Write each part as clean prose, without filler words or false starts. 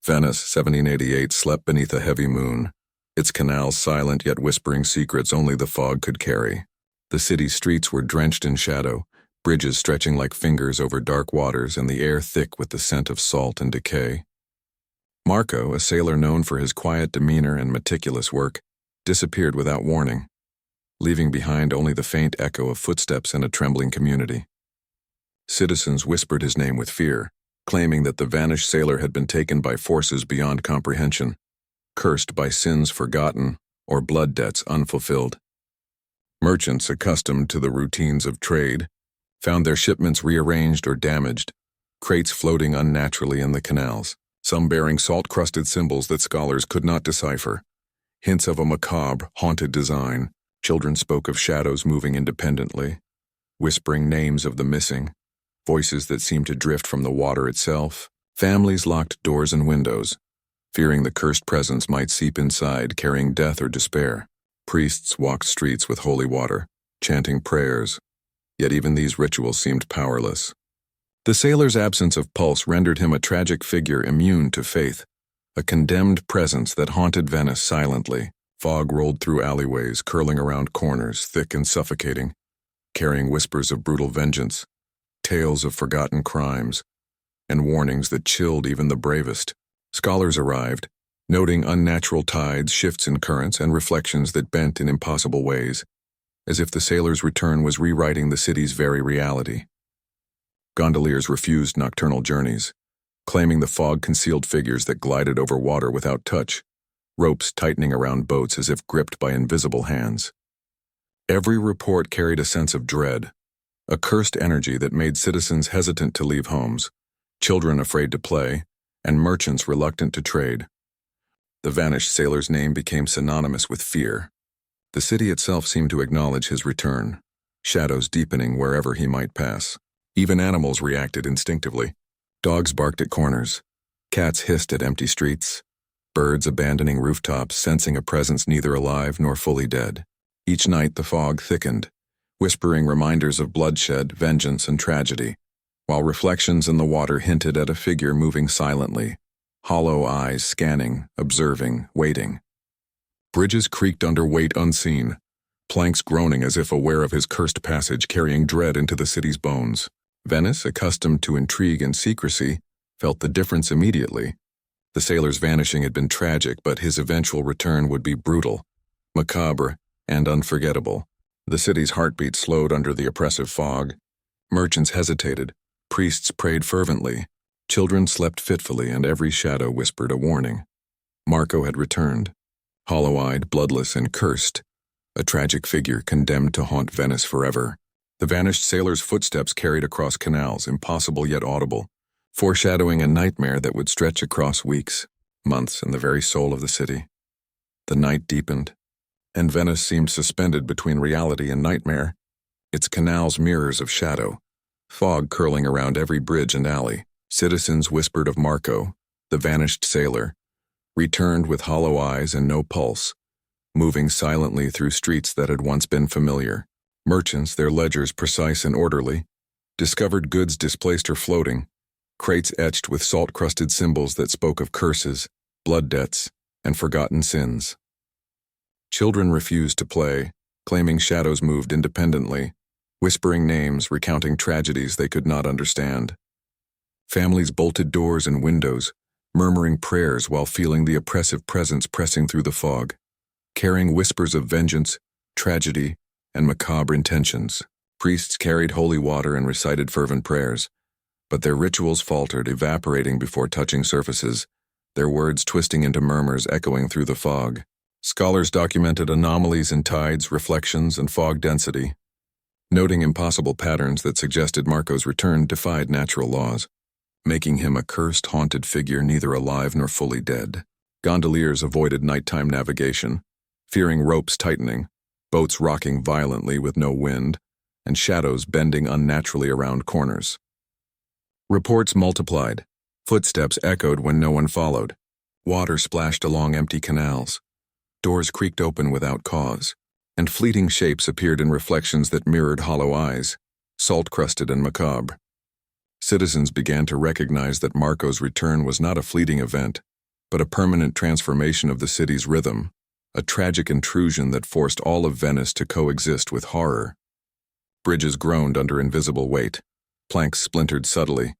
Venice, 1788, slept beneath a heavy moon, its canals silent yet whispering secrets only the fog could carry. The city's streets were drenched in shadow, bridges stretching like fingers over dark waters and the air thick with the scent of salt and decay. Marco, a sailor known for his quiet demeanor and meticulous work, disappeared without warning, leaving behind only the faint echo of footsteps and a trembling community. Citizens whispered his name with fear, claiming that the vanished sailor had been taken by forces beyond comprehension, cursed by sins forgotten or blood debts unfulfilled. Merchants accustomed to the routines of trade found their shipments rearranged or damaged, crates floating unnaturally in the canals, some bearing salt-crusted symbols that scholars could not decipher. Hints of a macabre, haunted design. Children spoke of shadows moving independently, whispering names of the missing, voices that seemed to drift from the water itself. Families locked doors and windows, fearing the cursed presence might seep inside, carrying death or despair. Priests walked streets with holy water, chanting prayers, yet even these rituals seemed powerless. The sailor's absence of pulse rendered him a tragic figure immune to faith, a condemned presence that haunted Venice silently. Fog rolled through alleyways, curling around corners, thick and suffocating, carrying whispers of brutal vengeance, tales of forgotten crimes, and warnings that chilled even the bravest. Scholars arrived, noting unnatural tides, shifts in currents, and reflections that bent in impossible ways, as if the sailor's return was rewriting the city's very reality. Gondoliers refused nocturnal journeys, claiming the fog concealed figures that glided over water without touch, ropes tightening around boats as if gripped by invisible hands. Every report carried a sense of dread, a cursed energy that made citizens hesitant to leave homes, children afraid to play, and merchants reluctant to trade. The vanished sailor's name became synonymous with fear. The city itself seemed to acknowledge his return, shadows deepening wherever he might pass. Even animals reacted instinctively. Dogs barked at corners, cats hissed at empty streets, birds abandoning rooftops, sensing a presence neither alive nor fully dead. Each night the fog thickened, whispering reminders of bloodshed, vengeance, and tragedy, while reflections in the water hinted at a figure moving silently, hollow eyes scanning, observing, waiting. Bridges creaked under weight unseen, planks groaning as if aware of his cursed passage, carrying dread into the city's bones. Venice, accustomed to intrigue and secrecy, felt the difference immediately. The sailor's vanishing had been tragic, but his eventual return would be brutal, macabre, and unforgettable. The city's heartbeat slowed under the oppressive fog. Merchants hesitated, priests prayed fervently, children slept fitfully, and every shadow whispered a warning. Marco had returned, hollow-eyed, bloodless, and cursed, a tragic figure condemned to haunt Venice forever. The vanished sailor's footsteps carried across canals, impossible yet audible, foreshadowing a nightmare that would stretch across weeks, months, and the very soul of the city. The night deepened, and Venice seemed suspended between reality and nightmare, its canals mirrors of shadow, fog curling around every bridge and alley. Citizens whispered of Marco, the vanished sailor, returned with hollow eyes and no pulse, moving silently through streets that had once been familiar. Merchants, their ledgers precise and orderly, discovered goods displaced or floating, crates etched with salt-crusted symbols that spoke of curses, blood debts, and forgotten sins. Children refused to play, claiming shadows moved independently, whispering names, recounting tragedies they could not understand. Families bolted doors and windows, murmuring prayers while feeling the oppressive presence pressing through the fog, carrying whispers of vengeance, tragedy, and macabre intentions. Priests carried holy water and recited fervent prayers, but their rituals faltered, evaporating before touching surfaces, their words twisting into murmurs echoing through the fog. Scholars documented anomalies in tides, reflections, and fog density, noting impossible patterns that suggested Marco's return defied natural laws, making him a cursed, haunted figure neither alive nor fully dead. Gondoliers avoided nighttime navigation, fearing ropes tightening, boats rocking violently with no wind, and shadows bending unnaturally around corners. Reports multiplied. Footsteps echoed when no one followed. Water splashed along empty canals. Doors creaked open without cause, and fleeting shapes appeared in reflections that mirrored hollow eyes, salt-crusted and macabre. Citizens began to recognize that Marco's return was not a fleeting event, but a permanent transformation of the city's rhythm, a tragic intrusion that forced all of Venice to coexist with horror. Bridges groaned under invisible weight. Planks splintered subtly,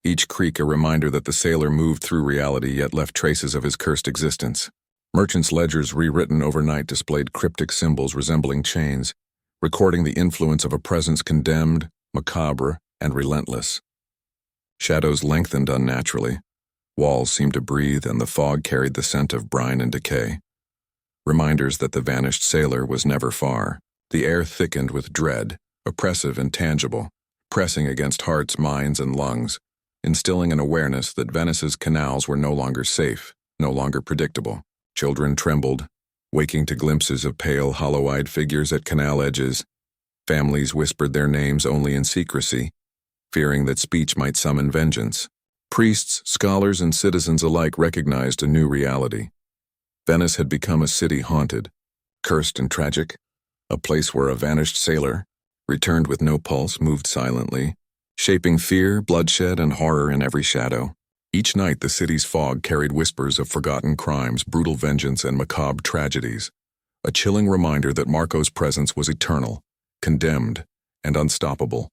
each creak a reminder that the sailor moved through reality yet left traces of his cursed existence. Merchants' ledgers rewritten overnight displayed cryptic symbols resembling chains, recording the influence of a presence condemned, macabre, and relentless. Shadows lengthened unnaturally. Walls seemed to breathe, and the fog carried the scent of brine and decay. Reminders that the vanished sailor was never far. The air thickened with dread, oppressive and tangible, pressing against hearts, minds, and lungs, instilling an awareness that Venice's canals were no longer safe, no longer predictable. Children trembled, waking to glimpses of pale, hollow-eyed figures at canal edges. Families whispered their names only in secrecy, fearing that speech might summon vengeance. Priests, scholars, and citizens alike recognized a new reality. Venice had become a city haunted, cursed and tragic, a place where a vanished sailor, returned with no pulse, moved silently, shaping fear, bloodshed, and horror in every shadow. Each night the city's fog carried whispers of forgotten crimes, brutal vengeance, and macabre tragedies, a chilling reminder that Marco's presence was eternal, condemned, and unstoppable.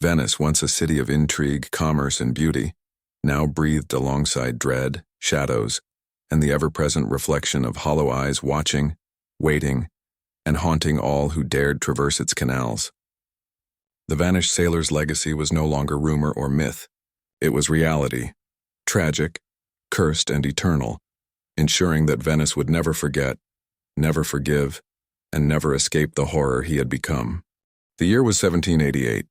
Venice, once a city of intrigue, commerce, and beauty, now breathed alongside dread, shadows, and the ever-present reflection of hollow eyes watching, waiting, and haunting all who dared traverse its canals. The vanished sailor's legacy was no longer rumor or myth. It was reality, tragic, cursed, and eternal, ensuring that Venice would never forget, never forgive, and never escape the horror he had become. The year was 1788.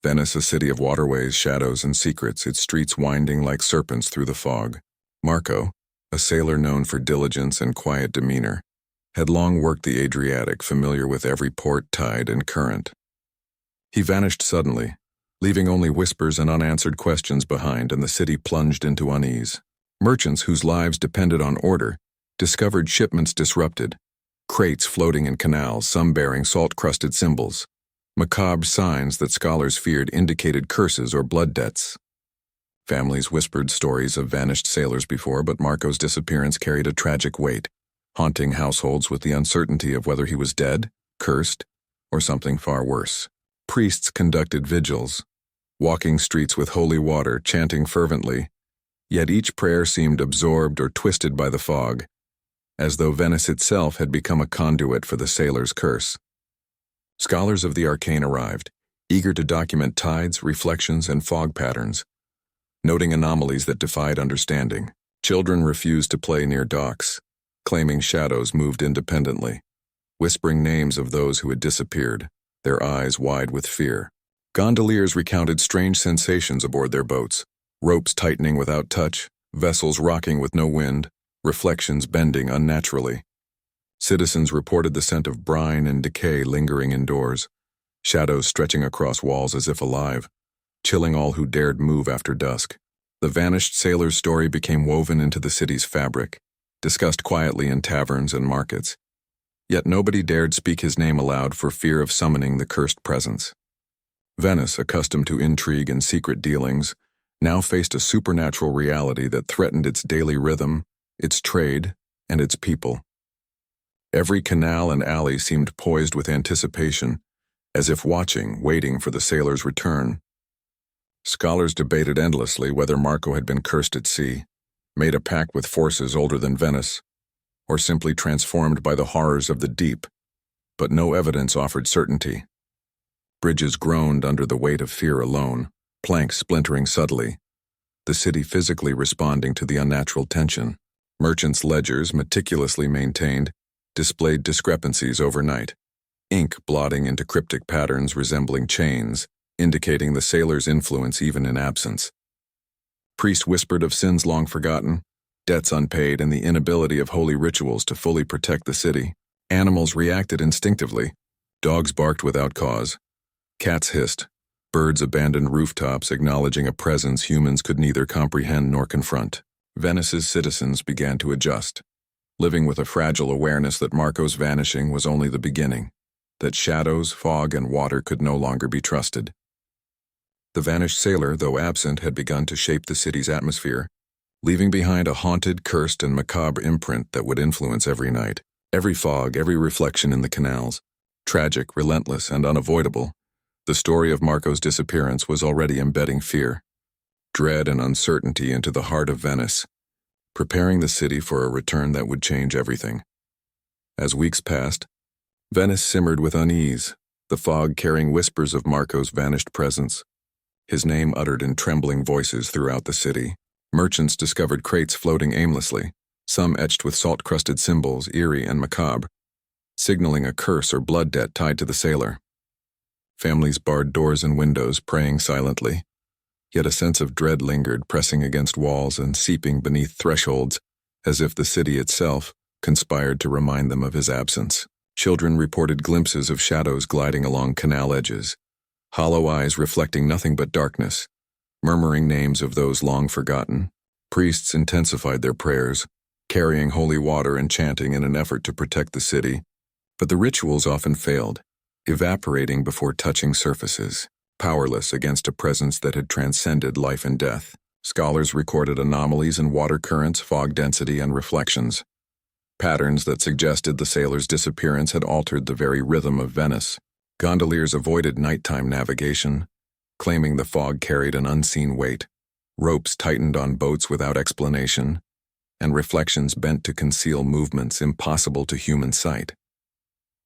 Venice, a city of waterways, shadows, and secrets, its streets winding like serpents through the fog. Marco, a sailor known for diligence and quiet demeanor, had long worked the Adriatic, familiar with every port, tide, and current. He vanished suddenly, leaving only whispers and unanswered questions behind, and the city plunged into unease. Merchants whose lives depended on order discovered shipments disrupted, crates floating in canals, some bearing salt-crusted symbols. Macabre signs that scholars feared indicated curses or blood debts. Families whispered stories of vanished sailors before, but Marco's disappearance carried a tragic weight, haunting households with the uncertainty of whether he was dead, cursed, or something far worse. Priests conducted vigils, walking streets with holy water, chanting fervently, yet each prayer seemed absorbed or twisted by the fog, as though Venice itself had become a conduit for the sailor's curse. Scholars of the arcane arrived, eager to document tides, reflections, and fog patterns, noting anomalies that defied understanding. Children refused to play near docks, claiming shadows moved independently, whispering names of those who had disappeared, their eyes wide with fear. Gondoliers recounted strange sensations aboard their boats, ropes tightening without touch, vessels rocking with no wind, reflections bending unnaturally. Citizens reported the scent of brine and decay lingering indoors, shadows stretching across walls as if alive, chilling all who dared move after dusk. The vanished sailor's story became woven into the city's fabric, discussed quietly in taverns and markets. Yet nobody dared speak his name aloud for fear of summoning the cursed presence. Venice, accustomed to intrigue and secret dealings, now faced a supernatural reality that threatened its daily rhythm, its trade, and its people. Every canal and alley seemed poised with anticipation, as if watching, waiting for the sailor's return. Scholars debated endlessly whether Marco had been cursed at sea, made a pact with forces older than Venice, or simply transformed by the horrors of the deep, but no evidence offered certainty. Bridges groaned under the weight of fear alone, planks splintering subtly, the city physically responding to the unnatural tension. Merchants' ledgers, meticulously maintained, displayed discrepancies overnight, ink blotting into cryptic patterns resembling chains, indicating the sailor's influence even in absence. Priests whispered of sins long forgotten, debts unpaid, and the inability of holy rituals to fully protect the city. Animals reacted instinctively. Dogs barked without cause. Cats hissed. Birds abandoned rooftops, acknowledging a presence humans could neither comprehend nor confront. Venice's citizens began to adjust, living with a fragile awareness that Marco's vanishing was only the beginning, that shadows, fog, and water could no longer be trusted. The vanished sailor, though absent, had begun to shape the city's atmosphere, leaving behind a haunted, cursed, and macabre imprint that would influence every night. Every fog, every reflection in the canals. Tragic, relentless, and unavoidable, the story of Marco's disappearance was already embedding fear, dread, and uncertainty into the heart of Venice, preparing the city for a return that would change everything. As weeks passed, Venice simmered with unease, the fog carrying whispers of Marco's vanished presence, his name uttered in trembling voices throughout the city. Merchants discovered crates floating aimlessly, some etched with salt-crusted symbols, eerie and macabre, signaling a curse or blood debt tied to the sailor. Families barred doors and windows, praying silently, yet a sense of dread lingered, pressing against walls and seeping beneath thresholds, as if the city itself conspired to remind them of his absence. Children reported glimpses of shadows gliding along canal edges, hollow eyes reflecting nothing but darkness, murmuring names of those long forgotten. Priests intensified their prayers, carrying holy water and chanting in an effort to protect the city, but the rituals often failed, evaporating before touching surfaces, powerless against a presence that had transcended life and death. Scholars recorded anomalies in water currents, fog density, and reflections, patterns that suggested the sailor's disappearance had altered the very rhythm of Venice. Gondoliers avoided nighttime navigation, claiming the fog carried an unseen weight. Ropes tightened on boats without explanation, and reflections bent to conceal movements impossible to human sight.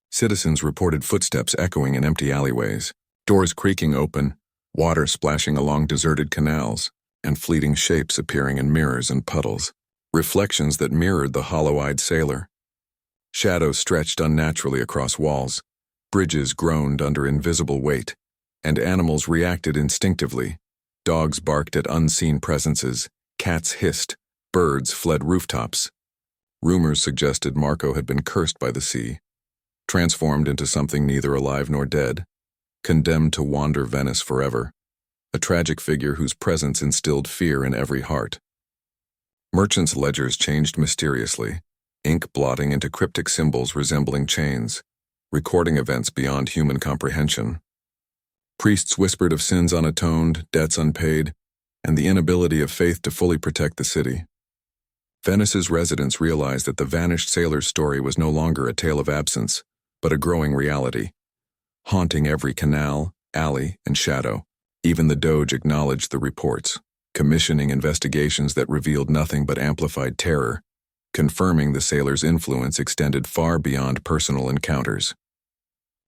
Citizens reported footsteps echoing in empty alleyways, doors creaking open, water splashing along deserted canals, and fleeting shapes appearing in mirrors and puddles, reflections that mirrored the hollow-eyed sailor. Shadows stretched unnaturally across walls, bridges groaned under invisible weight, and animals reacted instinctively. Dogs barked at unseen presences, cats hissed, birds fled rooftops. Rumors suggested Marco had been cursed by the sea, transformed into something neither alive nor dead, condemned to wander Venice forever, a tragic figure whose presence instilled fear in every heart. Merchants' ledgers changed mysteriously, ink blotting into cryptic symbols resembling chains, recording events beyond human comprehension. Priests whispered of sins unatoned, debts unpaid, and the inability of faith to fully protect the city. Venice's residents realized that the vanished sailor's story was no longer a tale of absence, but a growing reality, haunting every canal, alley, and shadow. Even the Doge acknowledged the reports, commissioning investigations that revealed nothing but amplified terror, confirming the sailor's influence extended far beyond personal encounters.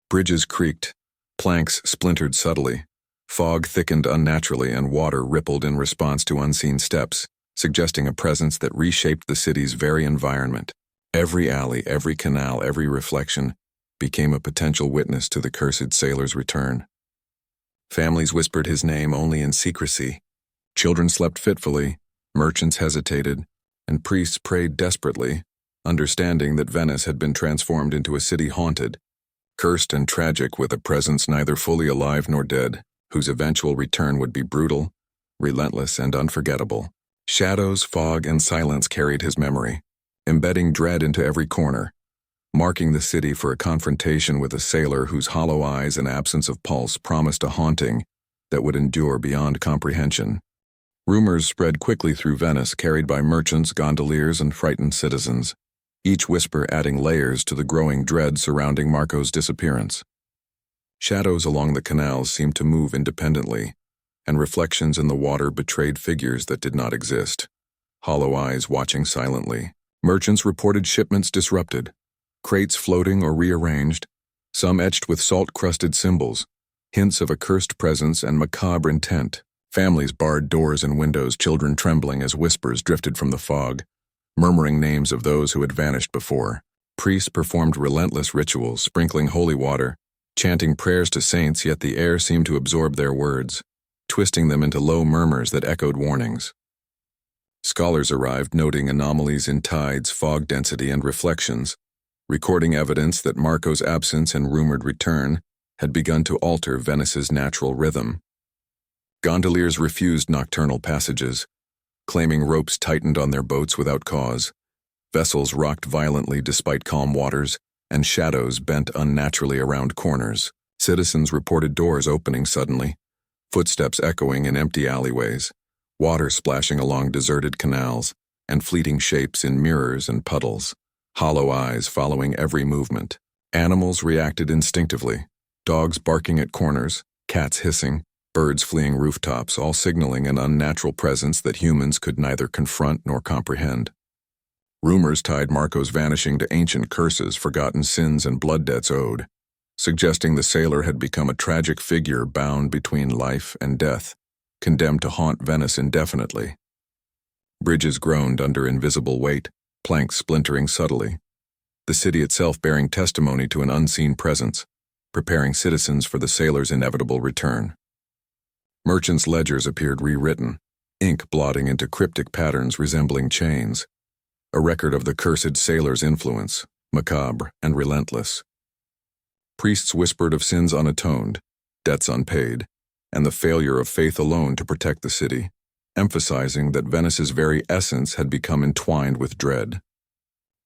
Bridges creaked, planks splintered subtly, fog thickened unnaturally, and water rippled in response to unseen steps, suggesting a presence that reshaped the city's very environment. Every alley, every canal, every reflection became a potential witness to the cursed sailor's return. Families whispered his name only in secrecy. Children slept fitfully, merchants hesitated, and priests prayed desperately, understanding that Venice had been transformed into a city haunted, cursed and tragic, with a presence neither fully alive nor dead, whose eventual return would be brutal, relentless, and unforgettable. Shadows, fog, and silence carried his memory, embedding dread into every corner, marking the city for a confrontation with a sailor whose hollow eyes and absence of pulse promised a haunting that would endure beyond comprehension. Rumors spread quickly through Venice, carried by merchants, gondoliers, and frightened citizens, each whisper adding layers to the growing dread surrounding Marco's disappearance. Shadows along the canals seemed to move independently, and reflections in the water betrayed figures that did not exist, hollow eyes watching silently. Merchants reported shipments disrupted, crates floating or rearranged, some etched with salt-crusted symbols, hints of a cursed presence and macabre intent. Families barred doors and windows, children trembling as whispers drifted from the fog, murmuring names of those who had vanished before. Priests performed relentless rituals, sprinkling holy water, chanting prayers to saints, yet the air seemed to absorb their words, twisting them into low murmurs that echoed warnings. Scholars arrived, noting anomalies in tides, fog density, and reflections, recording evidence that Marco's absence and rumored return had begun to alter Venice's natural rhythm. Gondoliers refused nocturnal passages, claiming ropes tightened on their boats without cause. Vessels rocked violently despite calm waters, and shadows bent unnaturally around corners. Citizens reported doors opening suddenly, footsteps echoing in empty alleyways, water splashing along deserted canals, and fleeting shapes in mirrors and puddles, hollow eyes following every movement. Animals reacted instinctively, dogs barking at corners, cats hissing, birds fleeing rooftops, all signaling an unnatural presence that humans could neither confront nor comprehend. Rumors tied Marco's vanishing to ancient curses, forgotten sins, and blood debts owed, suggesting the sailor had become a tragic figure bound between life and death, condemned to haunt Venice indefinitely. Bridges groaned under invisible weight, planks splintering subtly, the city itself bearing testimony to an unseen presence, preparing citizens for the sailor's inevitable return. Merchants' ledgers appeared rewritten, ink blotting into cryptic patterns resembling chains, a record of the cursed sailor's influence, macabre and relentless. Priests whispered of sins unatoned, debts unpaid, and the failure of faith alone to protect the city, emphasizing that Venice's very essence had become entwined with dread.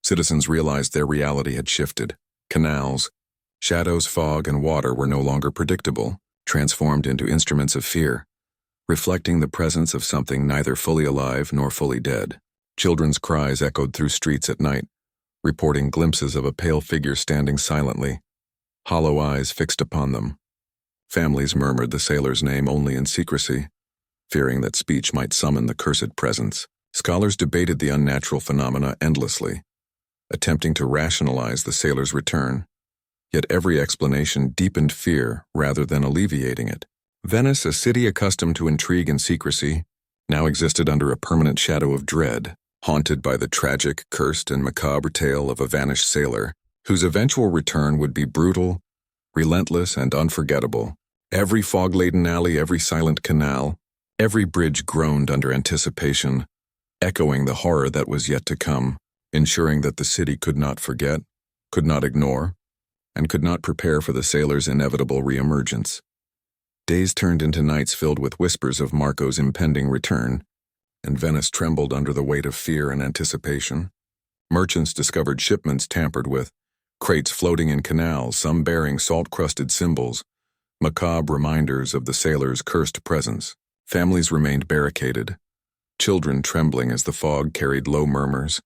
Citizens realized their reality had shifted. Canals, shadows, fog, and water were no longer predictable, transformed into instruments of fear, reflecting the presence of something neither fully alive nor fully dead. Children's cries echoed through streets at night, reporting glimpses of a pale figure standing silently, hollow eyes fixed upon them. Families murmured the sailor's name only in secrecy, fearing that speech might summon the cursed presence. Scholars debated the unnatural phenomena endlessly, attempting to rationalize the sailor's return, yet every explanation deepened fear rather than alleviating it. Venice, a city accustomed to intrigue and secrecy, now existed under a permanent shadow of dread, haunted by the tragic, cursed, and macabre tale of a vanished sailor, whose eventual return would be brutal, relentless, and unforgettable. Every fog-laden alley, every silent canal, every bridge groaned under anticipation, echoing the horror that was yet to come, ensuring that the city could not forget, could not ignore, and could not prepare for the sailor's inevitable reemergence. Days turned into nights filled with whispers of Marco's impending return, and Venice trembled under the weight of fear and anticipation. Merchants discovered shipments tampered with, crates floating in canals, some bearing salt-crusted symbols, macabre reminders of the sailor's cursed presence. Families remained barricaded, children trembling as the fog carried low murmurs,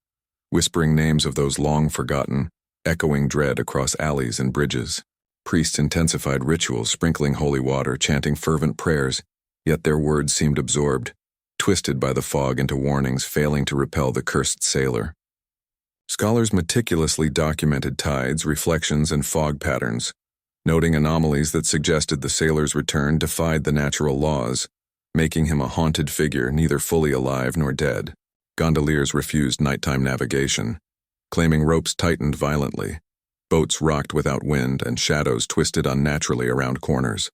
whispering names of those long forgotten, echoing dread across alleys and bridges. Priests intensified rituals, sprinkling holy water, chanting fervent prayers, yet their words seemed absorbed, twisted by the fog into warnings, failing to repel the cursed sailor. Scholars meticulously documented tides, reflections, and fog patterns, noting anomalies that suggested the sailor's return defied the natural laws, making him a haunted figure neither fully alive nor dead. Gondoliers refused nighttime navigation, claiming ropes tightened violently, boats rocked without wind, and shadows twisted unnaturally around corners.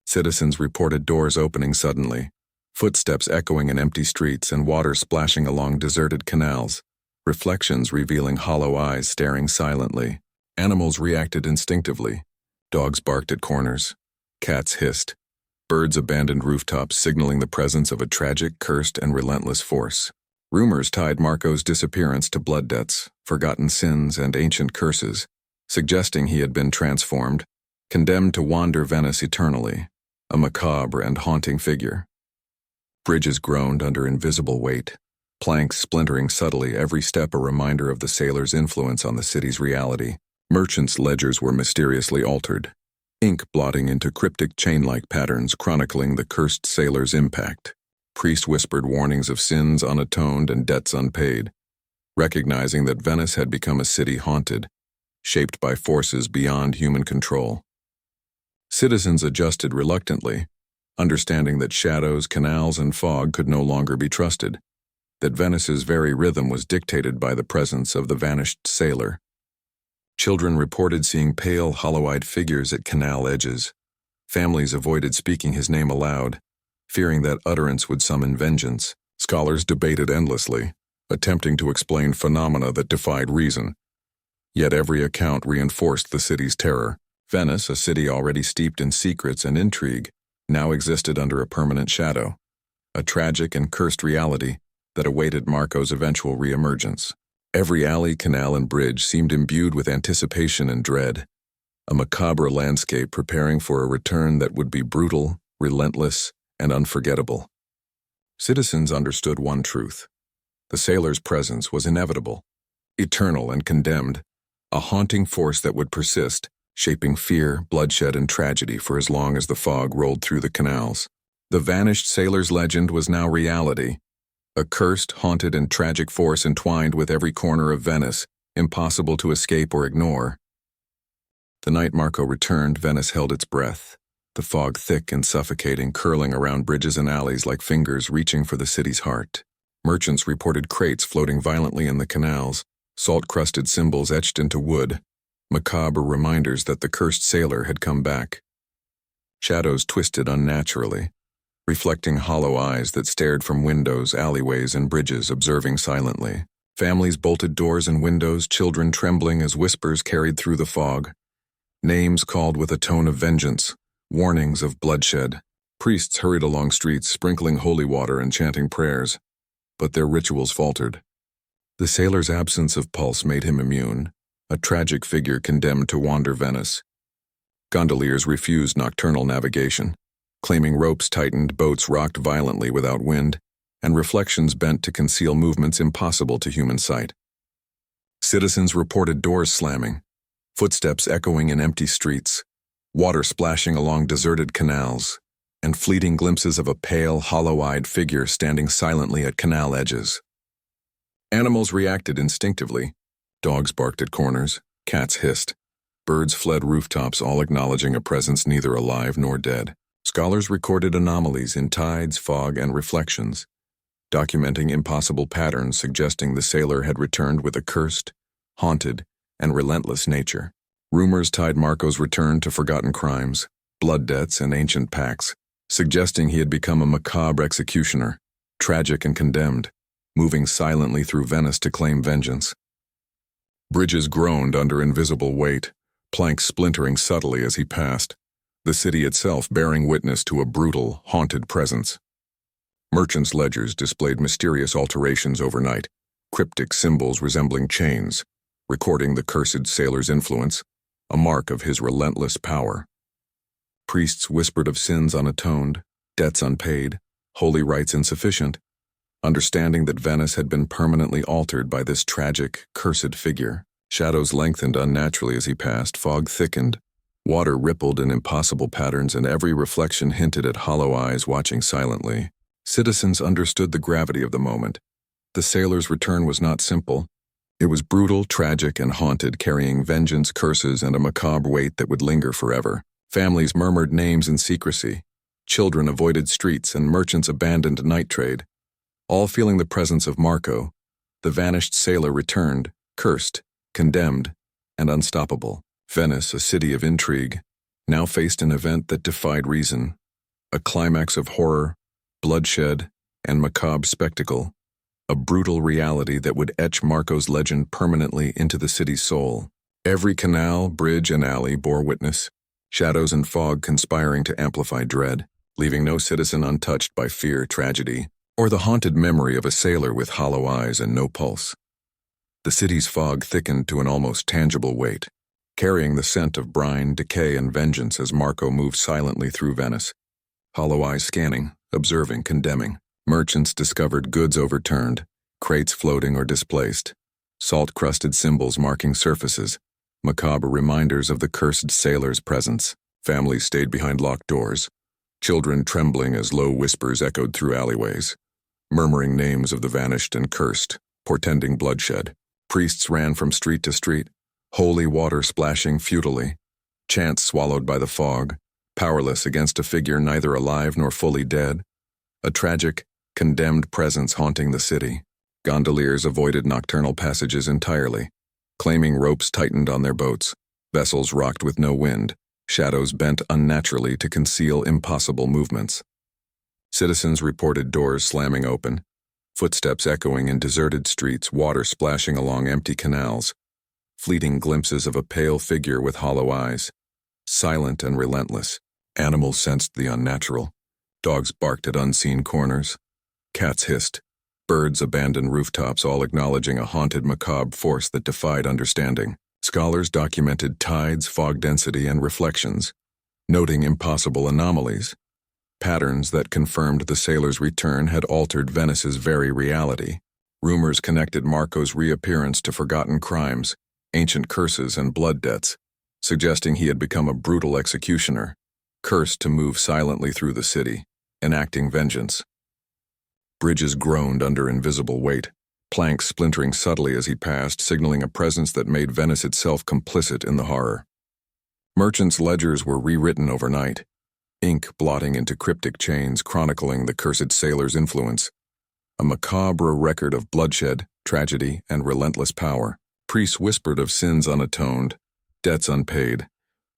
Citizens reported doors opening suddenly, footsteps echoing in empty streets, and water splashing along deserted canals, reflections revealing hollow eyes staring silently. Animals reacted instinctively. Dogs barked at corners, cats hissed, birds abandoned rooftops, signaling the presence of a tragic, cursed, and relentless force. Rumors tied Marco's disappearance to blood debts, forgotten sins, and ancient curses, suggesting he had been transformed, condemned to wander Venice eternally, a macabre and haunting figure. Bridges groaned under invisible weight, planks splintering subtly, every step a reminder of the sailor's influence on the city's reality. Merchants' ledgers were mysteriously altered, ink blotting into cryptic chain-like patterns chronicling the cursed sailor's impact. Priests whispered warnings of sins unatoned and debts unpaid, recognizing that Venice had become a city haunted, shaped by forces beyond human control. Citizens adjusted reluctantly, understanding that shadows, canals, and fog could no longer be trusted, that Venice's very rhythm was dictated by the presence of the vanished sailor. Children reported seeing pale, hollow-eyed figures at canal edges. Families avoided speaking his name aloud, fearing that utterance would summon vengeance. Scholars debated endlessly, attempting to explain phenomena that defied reason. Yet every account reinforced the city's terror. Venice, a city already steeped in secrets and intrigue, now existed under a permanent shadow, a tragic and cursed reality that awaited Marco's eventual reemergence. Every alley, canal, and bridge seemed imbued with anticipation and dread, a macabre landscape preparing for a return that would be brutal, relentless, and unforgettable. Citizens understood one truth. The sailor's presence was inevitable, eternal and condemned, a haunting force that would persist, shaping fear, bloodshed, and tragedy for as long as the fog rolled through the canals. The vanished sailor's legend was now reality, a cursed, haunted, and tragic force entwined with every corner of Venice, impossible to escape or ignore. The night Marco returned, Venice held its breath, the fog thick and suffocating, curling around bridges and alleys like fingers reaching for the city's heart. Merchants reported crates floating violently in the canals, salt-crusted symbols etched into wood, macabre reminders that the cursed sailor had come back. Shadows twisted unnaturally, reflecting hollow eyes that stared from windows, alleyways, and bridges, observing silently. Families bolted doors and windows, children trembling as whispers carried through the fog. Names called with a tone of vengeance, warnings of bloodshed. Priests hurried along streets, sprinkling holy water and chanting prayers, but their rituals faltered. The sailor's absence of pulse made him immune, a tragic figure condemned to wander Venice. Gondoliers refused nocturnal navigation, claiming ropes tightened, boats rocked violently without wind, and reflections bent to conceal movements impossible to human sight. Citizens reported doors slamming, footsteps echoing in empty streets, water splashing along deserted canals, and fleeting glimpses of a pale, hollow-eyed figure standing silently at canal edges. Animals reacted instinctively. Dogs barked at corners, cats hissed, birds fled rooftops, all acknowledging a presence neither alive nor dead. Scholars recorded anomalies in tides, fog, and reflections, documenting impossible patterns suggesting the sailor had returned with a cursed, haunted, and relentless nature. Rumors tied Marco's return to forgotten crimes, blood debts, and ancient pacts, suggesting he had become a macabre executioner, tragic and condemned, moving silently through Venice to claim vengeance. Bridges groaned under invisible weight, planks splintering subtly as he passed, the city itself bearing witness to a brutal, haunted presence. Merchants' ledgers displayed mysterious alterations overnight, cryptic symbols resembling chains, recording the cursed sailor's influence, a mark of his relentless power. Priests whispered of sins unatoned, debts unpaid, holy rites insufficient, understanding that Venice had been permanently altered by this tragic, cursed figure. Shadows lengthened unnaturally as he passed, fog thickened, water rippled in impossible patterns, and every reflection hinted at hollow eyes watching silently. Citizens understood the gravity of the moment. The sailor's return was not simple. It was brutal, tragic, and haunted, carrying vengeance, curses, and a macabre weight that would linger forever. Families murmured names in secrecy. Children avoided streets, and merchants abandoned night trade. All feeling the presence of Marco, the vanished sailor returned, cursed, condemned, and unstoppable. Venice, a city of intrigue, now faced an event that defied reason, a climax of horror, bloodshed, and macabre spectacle, a brutal reality that would etch Marco's legend permanently into the city's soul. Every canal, bridge, and alley bore witness, shadows and fog conspiring to amplify dread, leaving no citizen untouched by fear, tragedy, or the haunted memory of a sailor with hollow eyes and no pulse. The city's fog thickened to an almost tangible weight, carrying the scent of brine, decay, and vengeance as Marco moved silently through Venice. Hollow eyes scanning, observing, condemning. Merchants discovered goods overturned, crates floating or displaced, salt-crusted symbols marking surfaces, macabre reminders of the cursed sailor's presence. Families stayed behind locked doors, children trembling as low whispers echoed through alleyways, murmuring names of the vanished and cursed, portending bloodshed. Priests ran from street to street, holy water splashing futilely, chants swallowed by the fog, powerless against a figure neither alive nor fully dead, a tragic, condemned presence haunting the city. Gondoliers avoided nocturnal passages entirely, claiming ropes tightened on their boats, vessels rocked with no wind, shadows bent unnaturally to conceal impossible movements. Citizens reported doors slamming open, footsteps echoing in deserted streets, water splashing along empty canals, fleeting glimpses of a pale figure with hollow eyes, silent and relentless. Animals sensed the unnatural. Dogs barked at unseen corners. Cats hissed. Birds abandoned rooftops, all acknowledging a haunted macabre force that defied understanding. Scholars documented tides, fog density, and reflections, noting impossible anomalies. Patterns that confirmed the sailor's return had altered Venice's very reality. Rumors connected Marco's reappearance to forgotten crimes, ancient curses, and blood debts, suggesting he had become a brutal executioner, cursed to move silently through the city, enacting vengeance. Bridges groaned under invisible weight, planks splintering subtly as he passed, signaling a presence that made Venice itself complicit in the horror. Merchants' ledgers were rewritten overnight, ink blotting into cryptic chains chronicling the cursed sailor's influence, a macabre record of bloodshed, tragedy, and relentless power. Priests whispered of sins unatoned, debts unpaid,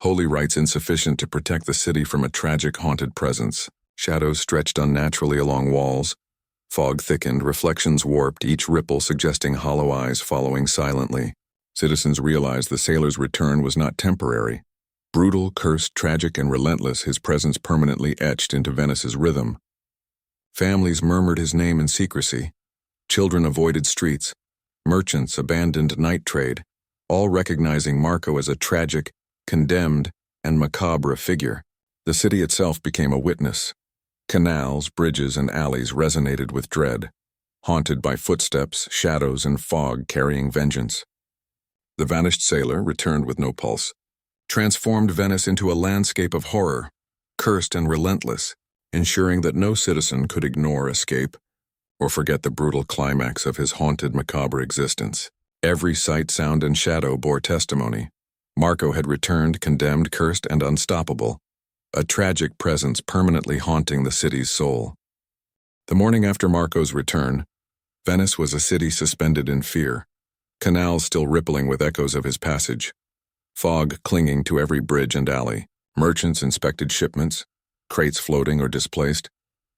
holy rites insufficient to protect the city from a tragic haunted presence. Shadows stretched unnaturally along walls. Fog thickened, reflections warped, each ripple suggesting hollow eyes following silently. Citizens realized the sailor's return was not temporary. Brutal, cursed, tragic, and relentless, his presence permanently etched into Venice's rhythm. Families murmured his name in secrecy. Children avoided streets. Merchants abandoned night trade, all recognizing Marco as a tragic, condemned, and macabre figure. The city itself became a witness. Canals, bridges, and alleys resonated with dread, haunted by footsteps, shadows, and fog carrying vengeance. The vanished sailor returned with no pulse, transformed Venice into a landscape of horror, cursed and relentless, ensuring that no citizen could ignore escape or forget the brutal climax of his haunted, macabre existence. Every sight, sound, and shadow bore testimony. Marco had returned, condemned, cursed, and unstoppable, a tragic presence permanently haunting the city's soul. The morning after Marco's return, Venice was a city suspended in fear, canals still rippling with echoes of his passage, fog clinging to every bridge and alley. Merchants inspected shipments, crates floating or displaced,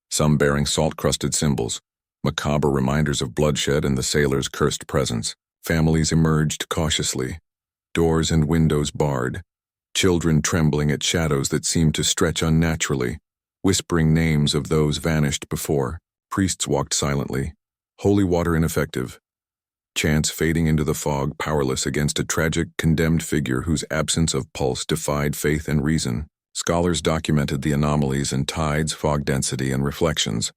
some bearing salt-crusted symbols, macabre reminders of bloodshed and the sailor's cursed presence. Families emerged cautiously, doors and windows barred, children trembling at shadows that seemed to stretch unnaturally, whispering names of those vanished before. Priests walked silently, holy water ineffective, chants fading into the fog, powerless against a tragic, condemned figure whose absence of pulse defied faith and reason. Scholars documented the anomalies in tides, fog density, and reflections,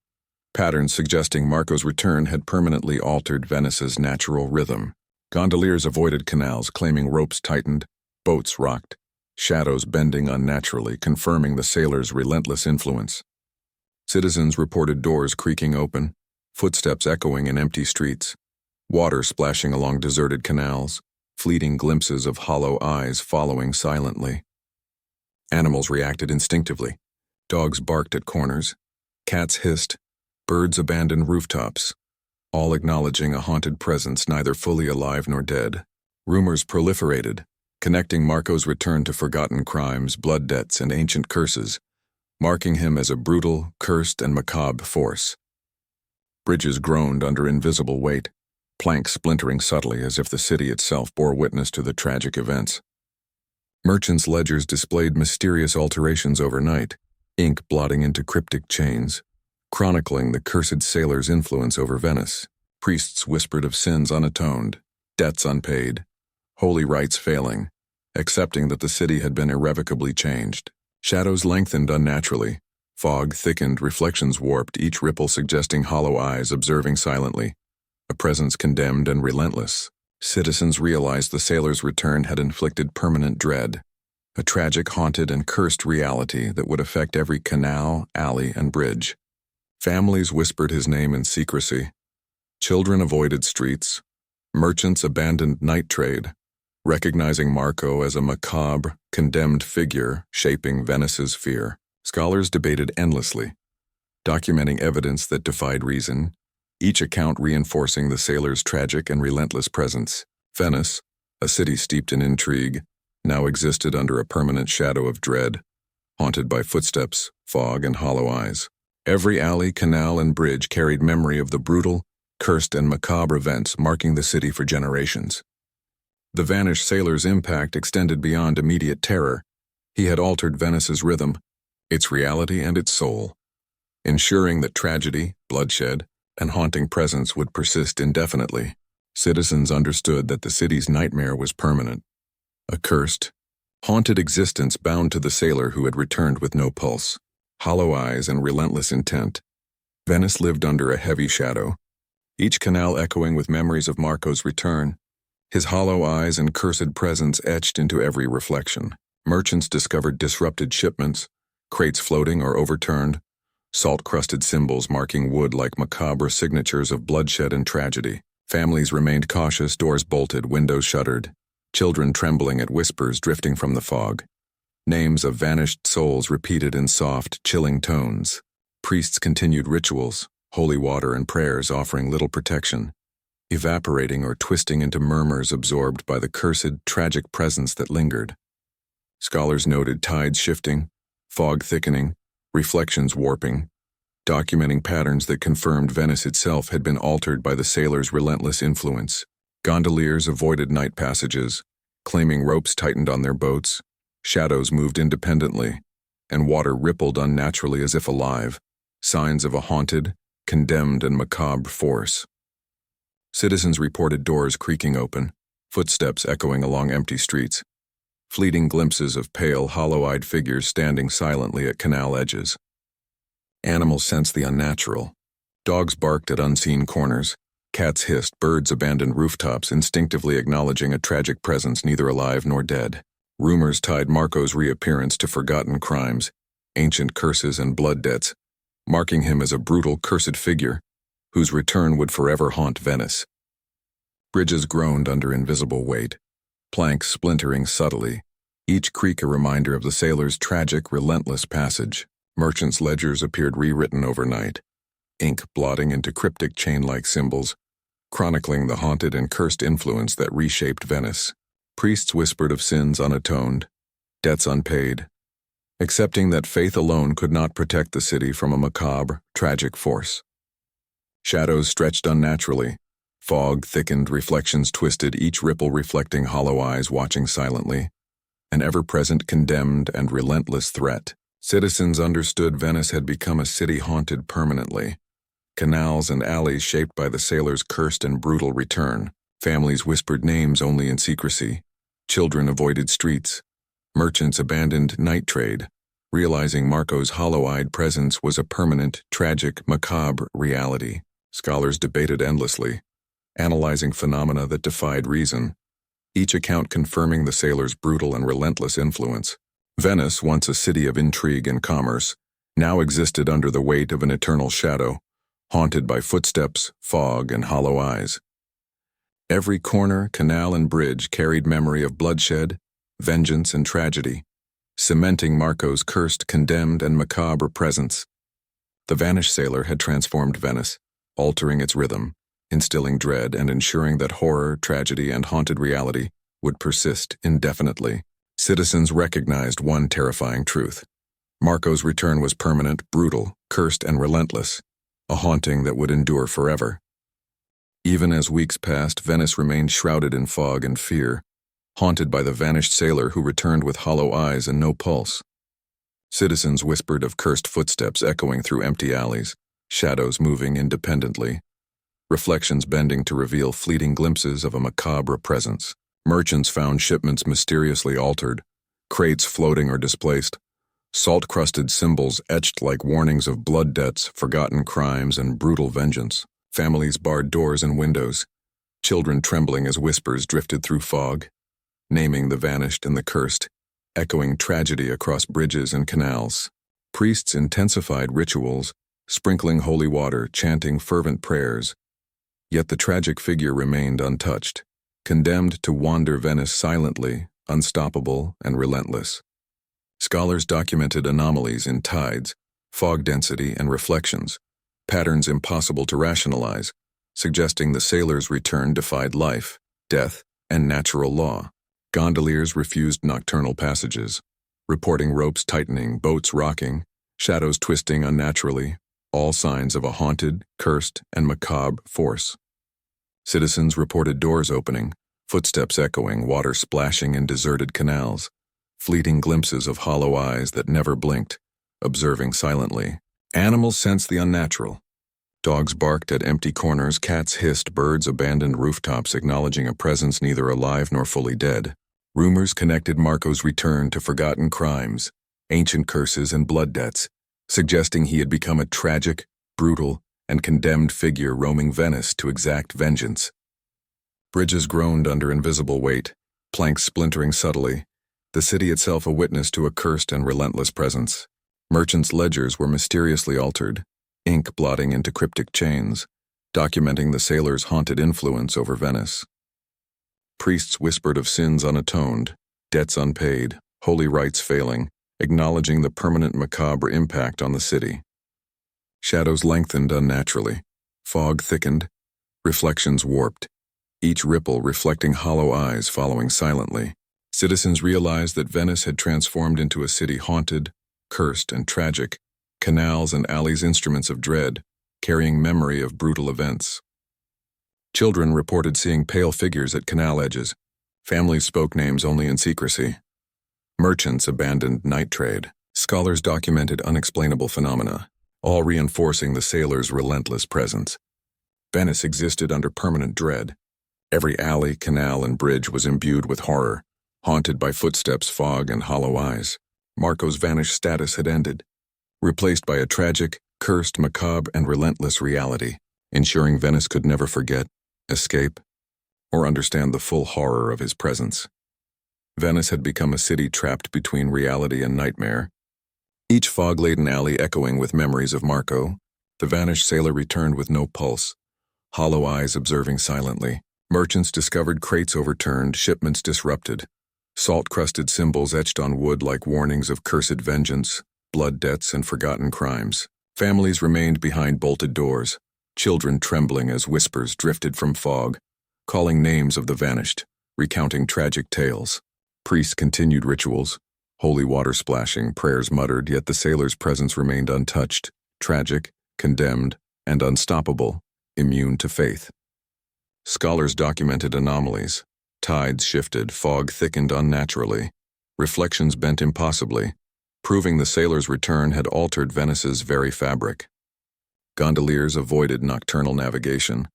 patterns suggesting Marco's return had permanently altered Venice's natural rhythm. Gondoliers avoided canals, claiming ropes tightened, boats rocked, shadows bending unnaturally, confirming the sailor's relentless influence. Citizens reported doors creaking open, footsteps echoing in empty streets, water splashing along deserted canals, fleeting glimpses of hollow eyes following silently. Animals reacted instinctively. Dogs barked at corners, cats hissed, birds abandoned rooftops, all acknowledging a haunted presence neither fully alive nor dead. Rumors proliferated, connecting Marco's return to forgotten crimes, blood debts, and ancient curses, marking him as a brutal, cursed, and macabre force. Bridges groaned under invisible weight, planks splintering subtly as if the city itself bore witness to the tragic events. Merchants' ledgers displayed mysterious alterations overnight, ink blotting into cryptic chains, chronicling the cursed sailor's influence over Venice. Priests whispered of sins unatoned, debts unpaid, holy rites failing, accepting that the city had been irrevocably changed. Shadows lengthened unnaturally, fog thickened, reflections warped, each ripple suggesting hollow eyes observing silently, a presence condemned and relentless. Citizens realized the sailor's return had inflicted permanent dread, a tragic, haunted, and cursed reality that would affect every canal, alley, and bridge. Families whispered his name in secrecy. Children avoided streets. Merchants abandoned night trade, recognizing Marco as a macabre, condemned figure shaping Venice's fear. Scholars debated endlessly, documenting evidence that defied reason, each account reinforcing the sailor's tragic and relentless presence. Venice, a city steeped in intrigue, now existed under a permanent shadow of dread, haunted by footsteps, fog, and hollow eyes. Every alley, canal, and bridge carried memory of the brutal, cursed, and macabre events marking the city for generations. The vanished sailor's impact extended beyond immediate terror. He had altered Venice's rhythm, its reality, and its soul, ensuring that tragedy, bloodshed, and haunting presence would persist indefinitely. Citizens understood that the city's nightmare was permanent, a cursed, haunted existence bound to the sailor who had returned with no pulse. hollow eyes, and relentless intent. Venice lived under a heavy shadow, each canal echoing with memories of Marco's return, his hollow eyes and cursed presence etched into every reflection. Merchants discovered disrupted shipments, crates floating or overturned, salt-crusted symbols marking wood like macabre signatures of bloodshed and tragedy. Families remained cautious, doors bolted, windows shuttered, children trembling at whispers drifting from the fog. Names of vanished souls repeated in soft, chilling tones. Priests continued rituals, holy water and prayers offering little protection, evaporating or twisting into murmurs absorbed by the cursed, tragic presence that lingered. Scholars noted tides shifting, fog thickening, reflections warping, documenting patterns that confirmed Venice itself had been altered by the sailors' relentless influence. Gondoliers avoided night passages, claiming ropes tightened on their boats, shadows moved independently, and water rippled unnaturally as if alive, signs of a haunted, condemned, and macabre force. Citizens reported doors creaking open, footsteps echoing along empty streets, fleeting glimpses of pale, hollow-eyed figures standing silently at canal edges. Animals sensed the unnatural. Dogs barked at unseen corners, cats hissed, birds abandoned rooftops, instinctively acknowledging a tragic presence neither alive nor dead. Rumors tied Marco's reappearance to forgotten crimes, ancient curses, and blood debts, marking him as a brutal, cursed figure whose return would forever haunt Venice. Bridges groaned under invisible weight, planks splintering subtly, each creak a reminder of the sailors' tragic, relentless passage. Merchants' ledgers appeared rewritten overnight, ink blotting into cryptic chain-like symbols, chronicling the haunted and cursed influence that reshaped Venice. Priests whispered of sins unatoned, debts unpaid, accepting that faith alone could not protect the city from a macabre, tragic force. Shadows stretched unnaturally, fog thickened, reflections twisted, each ripple reflecting hollow eyes watching silently, an ever-present condemned and relentless threat. Citizens understood Venice had become a city haunted permanently, canals and alleys shaped by the sailors' cursed and brutal return. Families whispered names only in secrecy, children avoided streets, merchants abandoned night trade, realizing Marco's hollow-eyed presence was a permanent, tragic, macabre reality. Scholars debated endlessly, analyzing phenomena that defied reason, each account confirming the sailors' brutal and relentless influence. Venice, once a city of intrigue and commerce, now existed under the weight of an eternal shadow, haunted by footsteps, fog, and hollow eyes. Every corner, canal, and bridge carried memory of bloodshed, vengeance, and tragedy, cementing Marco's cursed, condemned, and macabre presence. The vanished sailor had transformed Venice, altering its rhythm, instilling dread, and ensuring that horror, tragedy, and haunted reality would persist indefinitely. Citizens recognized one terrifying truth. Marco's return was permanent, brutal, cursed, and relentless, a haunting that would endure forever. Even as weeks passed, Venice remained shrouded in fog and fear, haunted by the vanished sailor who returned with hollow eyes and no pulse. Citizens whispered of cursed footsteps echoing through empty alleys, shadows moving independently, reflections bending to reveal fleeting glimpses of a macabre presence. Merchants found shipments mysteriously altered, crates floating or displaced, salt-crusted symbols etched like warnings of blood debts, forgotten crimes, and brutal vengeance. Families barred doors and windows, children trembling as whispers drifted through fog, naming the vanished and the cursed, echoing tragedy across bridges and canals. Priests intensified rituals, sprinkling holy water, chanting fervent prayers. Yet the tragic figure remained untouched, condemned to wander Venice silently, unstoppable, and relentless. Scholars documented anomalies in tides, fog density, and reflections, patterns impossible to rationalize, suggesting the sailor's return defied life, death, and natural law. Gondoliers refused nocturnal passages, reporting ropes tightening, boats rocking, shadows twisting unnaturally, all signs of a haunted, cursed, and macabre force. Citizens reported doors opening, footsteps echoing, water splashing in deserted canals, fleeting glimpses of hollow eyes that never blinked, observing silently. Animals sensed the unnatural. Dogs barked at empty corners, cats hissed, birds abandoned rooftops acknowledging a presence neither alive nor fully dead. Rumors connected Marco's return to forgotten crimes, ancient curses, and blood debts, suggesting he had become a tragic, brutal, and condemned figure roaming Venice to exact vengeance. Bridges groaned under invisible weight, planks splintering subtly, the city itself a witness to a cursed and relentless presence. Merchants' ledgers were mysteriously altered, ink blotting into cryptic chains, documenting the sailors' haunted influence over Venice. Priests whispered of sins unatoned, debts unpaid, holy rites failing, acknowledging the permanent macabre impact on the city. Shadows lengthened unnaturally, fog thickened, reflections warped, each ripple reflecting hollow eyes following silently. Citizens realized that Venice had transformed into a city haunted, cursed, and tragic, canals and alleys instruments of dread, carrying memory of brutal events. Children reported seeing pale figures at canal edges. Families spoke names only in secrecy. Merchants abandoned night trade. Scholars documented unexplainable phenomena, all reinforcing the sailors' relentless presence. Venice existed under permanent dread. Every alley, canal, and bridge was imbued with horror, haunted by footsteps, fog, and hollow eyes. Marco's vanished status had ended, replaced by a tragic, cursed, macabre, and relentless reality, ensuring Venice could never forget, escape, or understand the full horror of his presence. Venice had become a city trapped between reality and nightmare. Each fog-laden alley echoing with memories of Marco, the vanished sailor returned with no pulse, hollow eyes observing silently. Merchants discovered crates overturned, shipments disrupted, salt-crusted symbols etched on wood like warnings of cursed vengeance, blood debts, and forgotten crimes. Families remained behind bolted doors, children trembling as whispers drifted from fog, calling names of the vanished, recounting tragic tales. Priests continued rituals, holy water splashing, prayers muttered, yet the sailors' presence remained untouched, tragic, condemned, and unstoppable, immune to faith. Scholars documented anomalies. Tides shifted, fog thickened unnaturally, reflections bent impossibly, proving the sailors' return had altered Venice's very fabric. Gondoliers avoided nocturnal navigation,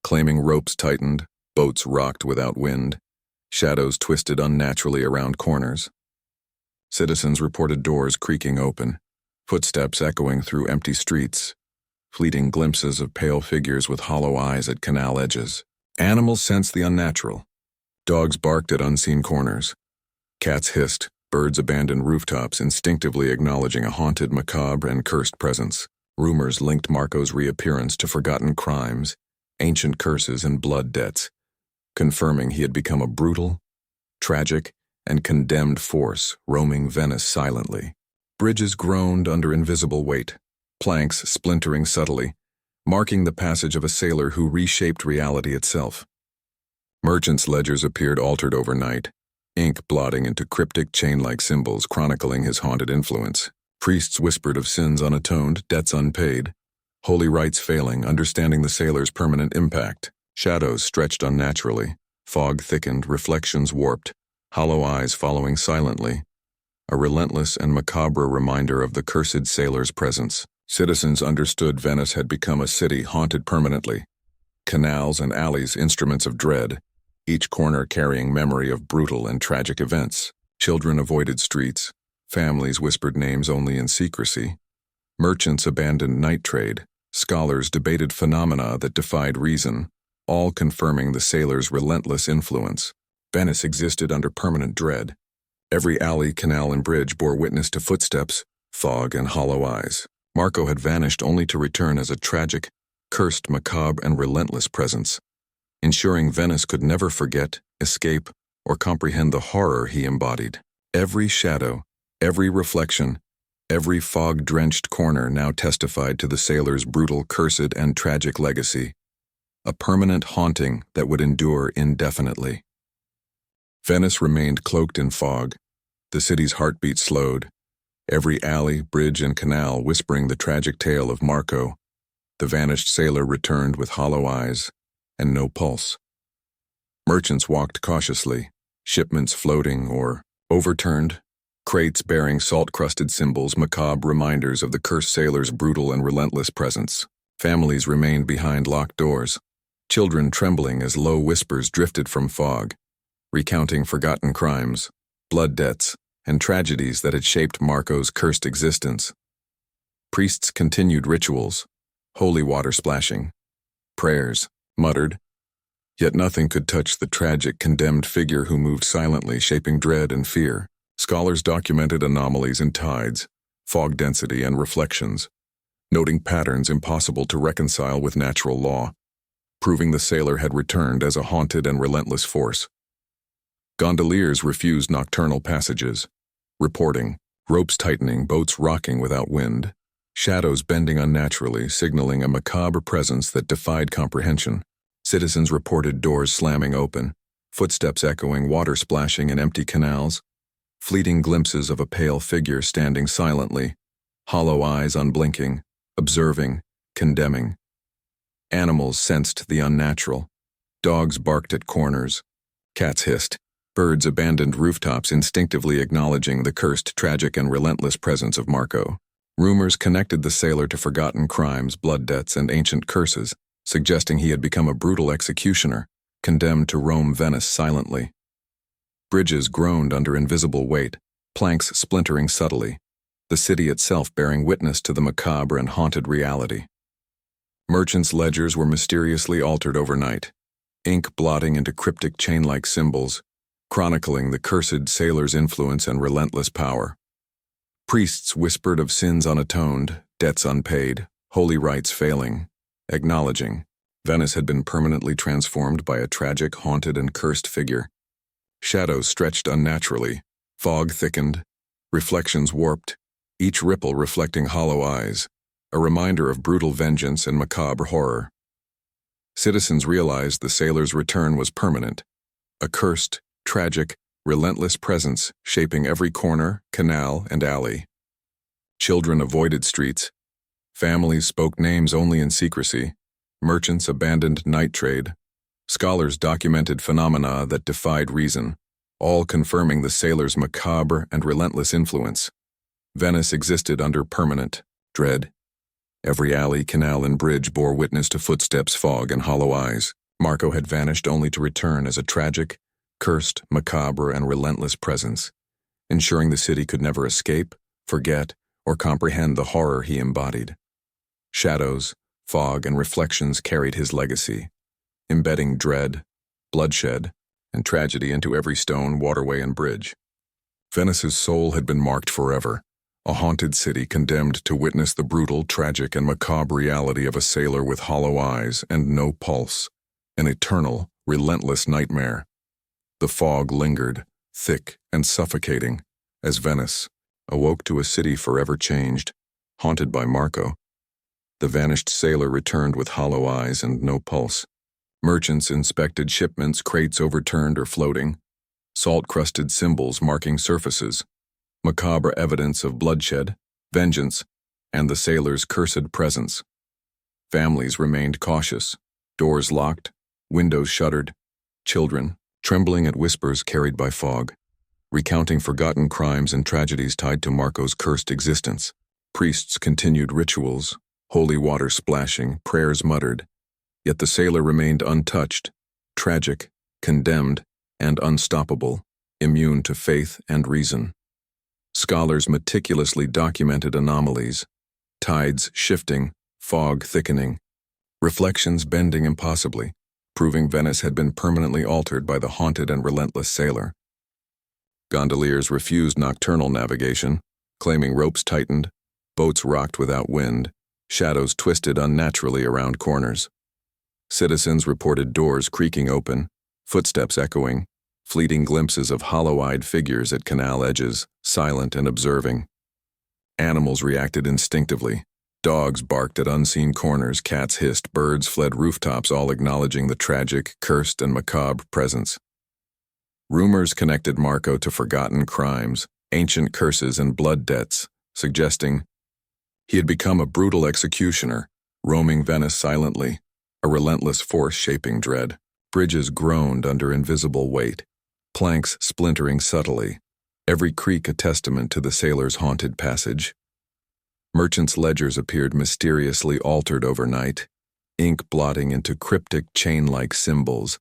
claiming ropes tightened, boats rocked without wind, shadows twisted unnaturally around corners. Citizens reported doors creaking open, footsteps echoing through empty streets, fleeting glimpses of pale figures with hollow eyes at canal edges. Animals sensed the unnatural. Dogs barked at unseen corners. Cats hissed, birds abandoned rooftops, instinctively acknowledging a haunted, macabre, and cursed presence. Rumors linked Marco's reappearance to forgotten crimes, ancient curses, and blood debts, confirming he had become a brutal, tragic, and condemned force roaming Venice silently. Bridges groaned under invisible weight, planks splintering subtly, marking the passage of a sailor who reshaped reality itself. Merchants' ledgers appeared altered overnight, ink blotting into cryptic chain-like symbols chronicling his haunted influence. Priests whispered of sins unatoned, debts unpaid, holy rites failing, understanding the sailor's permanent impact. Shadows stretched unnaturally, fog thickened, reflections warped, hollow eyes following silently, a relentless and macabre reminder of the cursed sailor's presence. Citizens understood Venice had become a city haunted permanently. Canals and alleys instruments of dread, each corner carrying memory of brutal and tragic events. Children avoided streets, families whispered names only in secrecy. Merchants abandoned night trade, scholars debated phenomena that defied reason, all confirming the sailor's relentless influence. Venice existed under permanent dread. Every alley, canal, and bridge bore witness to footsteps, fog, and hollow eyes. Marco had vanished only to return as a tragic, cursed, macabre, and relentless presence, ensuring Venice could never forget, escape, or comprehend the horror he embodied. Every shadow, every reflection, every fog-drenched corner now testified to the sailor's brutal, cursed, and tragic legacy, a permanent haunting that would endure indefinitely. Venice remained cloaked in fog. The city's heartbeat slowed, every alley, bridge, and canal whispering the tragic tale of Marco. The vanished sailor returned with hollow eyes and no pulse. Merchants walked cautiously, shipments floating or overturned, crates bearing salt-crusted symbols, macabre reminders of the cursed sailor's brutal and relentless presence. Families remained behind locked doors, children trembling as low whispers drifted from fog, recounting forgotten crimes, blood debts, and tragedies that had shaped Marco's cursed existence. Priests continued rituals, holy water splashing, prayers, muttered, yet nothing could touch the tragic condemned figure who moved silently, shaping dread and fear. Scholars documented anomalies in tides, fog density, and reflections, noting patterns impossible to reconcile with natural law, proving the sailor had returned as a haunted and relentless force. Gondoliers refused nocturnal passages, reporting ropes tightening, boats rocking without wind, shadows bending unnaturally, signaling a macabre presence that defied comprehension. Citizens reported doors slamming open, footsteps echoing, water splashing in empty canals, fleeting glimpses of a pale figure standing silently, hollow eyes unblinking, observing, condemning. Animals sensed the unnatural. Dogs barked at corners. Cats hissed. Birds abandoned rooftops, instinctively acknowledging the cursed, tragic, and relentless presence of Marco. Rumors connected the sailor to forgotten crimes, blood debts, and ancient curses, suggesting he had become a brutal executioner, condemned to roam Venice silently. Bridges groaned under invisible weight, planks splintering subtly, the city itself bearing witness to the macabre and haunted reality. Merchants' ledgers were mysteriously altered overnight, ink blotting into cryptic chain-like symbols, chronicling the cursed sailor's influence and relentless power. Priests whispered of sins unatoned, debts unpaid, holy rites failing, acknowledging Venice had been permanently transformed by a tragic, haunted, and cursed figure. Shadows stretched unnaturally, fog thickened, reflections warped, each ripple reflecting hollow eyes, a reminder of brutal vengeance and macabre horror. Citizens realized the sailor's return was permanent, a cursed, tragic, relentless presence shaping every corner, canal, and alley. Children avoided streets. Families spoke names only in secrecy. Merchants abandoned night trade. Scholars documented phenomena that defied reason, all confirming the sailor's macabre and relentless influence. Venice existed under permanent dread. Every alley, canal, and bridge bore witness to footsteps, fog, and hollow eyes. Marco had vanished only to return as a tragic, cursed, macabre, and relentless presence, ensuring the city could never escape, forget, or comprehend the horror he embodied. Shadows, fog, and reflections carried his legacy, embedding dread, bloodshed, and tragedy into every stone, waterway, and bridge. Venice's soul had been marked forever, a haunted city condemned to witness the brutal, tragic, and macabre reality of a sailor with hollow eyes and no pulse, an eternal, relentless nightmare. The fog lingered, thick and suffocating, as Venice awoke to a city forever changed, haunted by Marco. The vanished sailor returned with hollow eyes and no pulse. Merchants inspected shipments, crates overturned or floating, salt-crusted symbols marking surfaces, macabre evidence of bloodshed, vengeance, and the sailor's cursed presence. Families remained cautious, doors locked, windows shuttered, children trembling at whispers carried by fog, recounting forgotten crimes and tragedies tied to Marco's cursed existence. Priests continued rituals, holy water splashing, prayers muttered, yet the sailor remained untouched, tragic, condemned, and unstoppable, immune to faith and reason. Scholars meticulously documented anomalies, tides shifting, fog thickening, reflections bending impossibly, proving Venice had been permanently altered by the haunted and relentless sailor. Gondoliers refused nocturnal navigation, claiming ropes tightened, boats rocked without wind, shadows twisted unnaturally around corners. Citizens reported doors creaking open, footsteps echoing, fleeting glimpses of hollow-eyed figures at canal edges, silent and observing. Animals reacted instinctively. Dogs barked at unseen corners, cats hissed, birds fled rooftops, all acknowledging the tragic, cursed, and macabre presence. Rumors connected Marco to forgotten crimes, ancient curses, and blood debts, suggesting he had become a brutal executioner, roaming Venice silently, a relentless force shaping dread. Bridges groaned under invisible weight, planks splintering subtly, every creak a testament to the sailor's haunted passage. Merchants' ledgers appeared mysteriously altered overnight, ink blotting into cryptic chain-like symbols,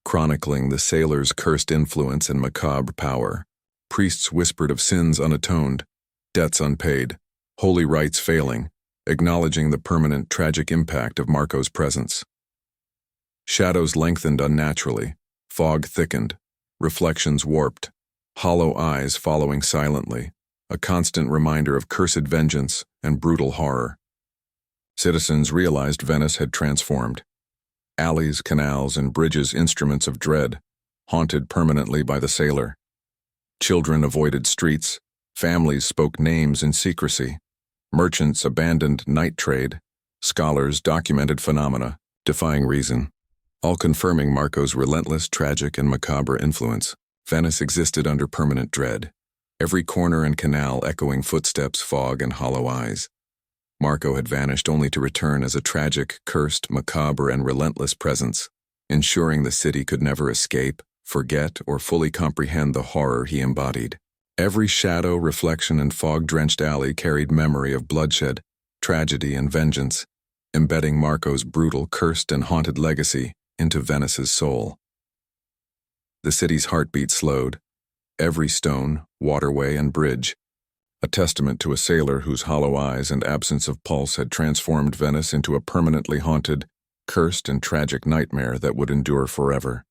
chronicling the sailor's cursed influence and macabre power. Priests whispered of sins unatoned, debts unpaid, holy rites failing, acknowledging the permanent tragic impact of Marco's presence. Shadows lengthened unnaturally, fog thickened, reflections warped, hollow eyes following silently, a constant reminder of cursed vengeance and brutal horror. Citizens realized Venice had transformed. Alleys, canals, and bridges instruments of dread, haunted permanently by the sailor. Children avoided streets, families spoke names in secrecy, merchants abandoned night trade, scholars documented phenomena, defying reason, all confirming Marco's relentless, tragic, and macabre influence. Venice existed under permanent dread, every corner and canal echoing footsteps, fog, and hollow eyes. Marco had vanished only to return as a tragic, cursed, macabre, and relentless presence, ensuring the city could never escape, forget, or fully comprehend the horror he embodied. Every shadow, reflection, and fog-drenched alley carried memory of bloodshed, tragedy, and vengeance, embedding Marco's brutal, cursed, and haunted legacy into Venice's soul. The city's heartbeat slowed, every stone, waterway, and bridge, a testament to a sailor whose hollow eyes and absence of pulse had transformed Venice into a permanently haunted, cursed, and tragic nightmare that would endure forever.